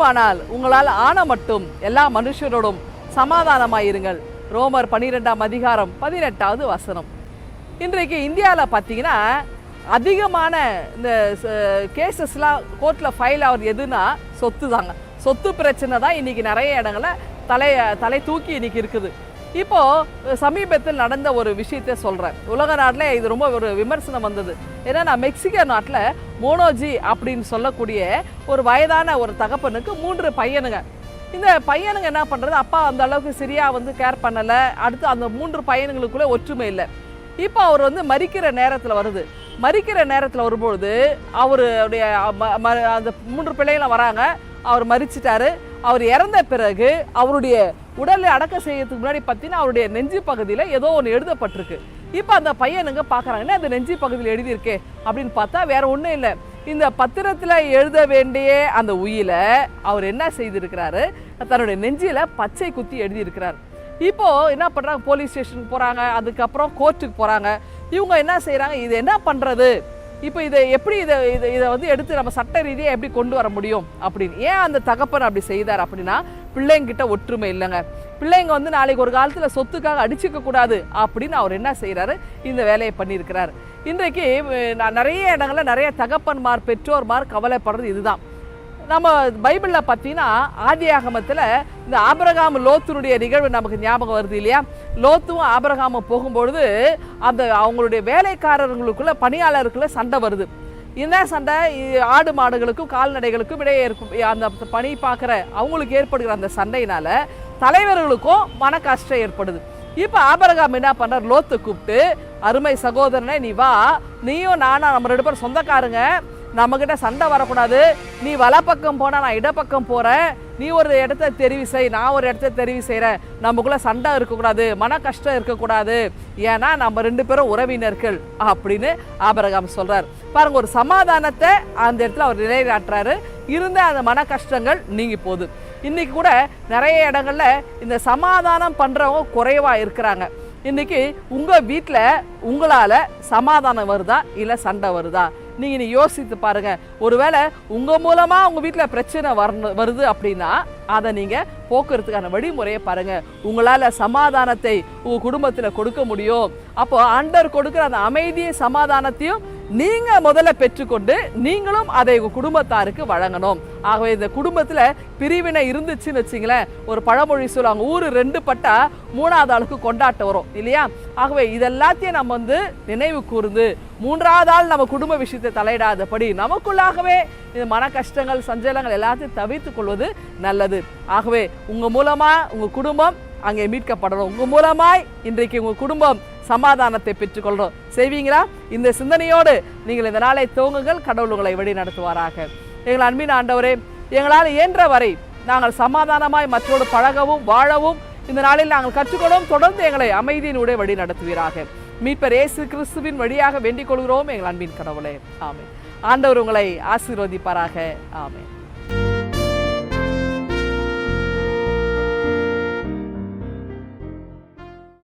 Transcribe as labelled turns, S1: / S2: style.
S1: கூடுமானால் உங்களால் ஆன மட்டும் எல்லா மனுஷரோடும் சமாதானமாயிருங்கள். ரோமர் 12ஆம் அதிகாரம் 18வது வசனம். இன்றைக்கு இந்தியாவில் பார்த்தீங்கன்னா அதிகமான இந்த கேசஸ்லாம் கோர்ட்டில் ஃபைல் ஆகுது எதுனா சொத்து தாங்க. சொத்து பிரச்சனை தான் இன்றைக்கி நிறைய இடங்களில் தலை தூக்கி இன்றைக்கி இருக்குது. இப்போது சமீபத்தில் நடந்த ஒரு விஷயத்தை சொல்கிறேன். உலக நாட்டில் இது ரொம்ப ஒரு விமர்சனம் வந்தது. ஏன்னா மெக்சிகோ நாட்டில் மோனோஜி அப்படின்னு சொல்லக்கூடிய ஒரு வயதான ஒரு தகப்பனுக்கு 3 பையனுங்க. இந்த பையனுங்க என்ன பண்ணுறது, அப்பா அந்த அளவுக்கு சரியாக கேர் பண்ணலை. அடுத்து அந்த 3 பையனுங்களுக்குள்ளே ஒற்றுமை இல்லை. இப்போ அவர் மரிக்கிற நேரத்தில் வருது. மரிக்கிற நேரத்தில் வரும்பொழுது அவருடைய அந்த 3 பிள்ளைகளும் வராங்க. அவர் மரிச்சிட்டாரு. அவர் இறந்த பிறகு அவருடைய உடலை அடக்க செய்யறதுக்கு முன்னாடி பார்த்தீங்கன்னா அவருடைய நெஞ்சு பகுதியில் ஏதோ ஒன்று எழுதப்பட்டிருக்கு. இப்போ அந்த பையனுங்க பார்க்குறாங்கன்னா அந்த நெஞ்சு பகுதியில் எழுதியிருக்கே அப்படின்னு பார்த்தா வேற ஒன்றும் இல்லை. இந்த பத்திரத்தில் எழுத வேண்டிய அந்த உயில அவர் என்ன செய்திருக்கிறாரு, தன்னுடைய நெஞ்சில் பச்சை குத்தி எழுதியிருக்கிறார். இப்போது என்ன பண்ணுறாங்க, போலீஸ் ஸ்டேஷனுக்கு போகிறாங்க, அதுக்கப்புறம் கோர்ட்டுக்கு போகிறாங்க. இவங்க என்ன செய்கிறாங்க, இது என்ன பண்ணுறது, இப்போ இதை எப்படி இதை எடுத்து நம்ம சட்ட ரீதியாக எப்படி கொண்டு வர முடியும் அப்படின்னு. ஏன் அந்த தகப்பன் அப்படி செய்தார் அப்படின்னா, பிள்ளைங்கிட்ட ஒற்றுமை இல்லைங்க. பிள்ளைங்க நாளைக்கு ஒரு காலத்தில் சொத்துக்காக அடிச்சுக்க கூடாது அப்படின்னு அவர் என்ன செய்கிறாரு, இந்த வேலையை பண்ணியிருக்கிறார். இன்றைக்கு நிறைய இடங்களில் நிறைய தகப்பன்மார் பெற்றோர்மார் கவலைப்படுறது இதுதான். நம்ம பைபிளில் பார்த்தீங்கன்னா ஆதியாகமத்தில் இந்த ஆபிரகாம் லோத்துனுடைய நிகழ்வு நமக்கு ஞாபகம் வருது இல்லையா. லோத்தும் ஆபிரகாமும் போகும்பொழுது அந்த அவங்களுடைய வேலைக்காரர்களுக்குள்ள பணியாளருக்குள்ள சண்டை வருது. என்ன சண்டை, ஆடு மாடுகளுக்கும் கால்நடைகளுக்கும் இடையே இருக்கும். அந்த பணி பார்க்குற அவங்களுக்கு ஏற்படுகிற அந்த சண்டையினால தலைவர்களுக்கும் மன கஷ்டம் ஏற்படுது. இப்போ ஆபிரகாம் என்ன பண்ணுறார், லோத்தை கூப்பிட்டு, அருமை சகோதரனே நீ வா, நீயும் நானும் நம்ம 2 பேரும் சொந்தக்காரங்க, நம்மக்கிட்ட சண்டை வரக்கூடாது. நீ வலப்பக்கம் போனால் நான் இடப்பக்கம் போகிறேன், நீ ஒரு இடத்த தெரிவு செய், நான் ஒரு இடத்த தெரிவு செய்கிறேன், நமக்குள்ளே சண்டை இருக்கக்கூடாது, மன கஷ்டம் இருக்கக்கூடாது, ஏன்னா நம்ம 2 பேரும் உறவினர்கள் அப்படின்னு ஆபிரகாம் சொல்கிறார். பாருங்கள், ஒரு சமாதானத்தை அந்த இடத்துல அவர் நிலைநாட்டுறாரு. இருந்த அந்த மன கஷ்டங்கள் நீங்கி போகுது. இன்றைக்கி கூட நிறைய இடங்களில் இந்த சமாதானம் பண்ணுறவங்க குறைவாக இருக்கிறாங்க. இன்றைக்கி உங்கள் வீட்டில் உங்களால் சமாதானம் வருதா இல்லை சண்டை வருதா, நீங்கள் யோசித்து பாருங்கள். ஒருவேளை உங்கள் மூலமாக உங்கள் வீட்டில் பிரச்சனை வருது அப்படின்னா அதை நீங்கள் போக்குறதுக்கான வழிமுறையை பாருங்கள். உங்களால் சமாதானத்தை உங்கள் குடும்பத்தில் கொடுக்க முடியும். அப்போ ஆண்டவர் கொடுக்குற அந்த அமைதியை சமாதானத்தையும் நீங்கள் முதல்ல பெற்றுக்கொண்டு நீங்களும் அதை உங்கள் குடும்பத்தாருக்கு வழங்கணும். ஆகவே இந்த குடும்பத்தில் பிரிவினை இருந்துச்சுன்னு வச்சிங்களேன், ஒரு பழமொழி சொல்லுவாங்க, ஊர் 2 பட்டா 3வது ஆளுக்கு கொண்டாட்டம் வரும் இல்லையா. ஆகவே இதெல்லாத்தையும் நம்ம நினைவு கூர்ந்து 3வது ஆள் நம்ம குடும்ப விஷயத்தை தலையிடாதபடி நமக்குள்ளாகவே இந்த மன கஷ்டங்கள் சஞ்சலங்கள் எல்லாத்தையும் தவிர்த்து கொள்வது நல்லது. ஆகவே உங்கள் மூலமாக உங்கள் குடும்பம் அங்கே மீட்கப்படணும். உங்கள் மூலமாய் இன்றைக்கு உங்கள் குடும்பம் சமாதானத்தை பெற்றுக்கொள்கிறோம். செய்வீங்களா? இந்த சிந்தனையோடு நீங்கள் இந்த நாளை துவங்குங்கள். கடவுள் உங்களை வழி நடத்துவாராக. எங்கள் அன்பின் ஆண்டவரே, எங்களால் இயன்ற வரை நாங்கள் சமாதானமாய் மற்றோடு பழகவும் வாழவும் இந்த நாளில் நாங்கள் கற்றுக்கொள்ளும். தொடர்ந்து எங்களை அமைதியினுடைய வழி நடத்துவீராக. மீட்பர் இயேசு கிறிஸ்துவின் வழியாக வேண்டிக் கொள்கிறோம் எங்கள் அன்பின் கடவுளே. ஆமென். ஆண்டவர் உங்களை ஆசீர்வதிப்பாராக. ஆமென்.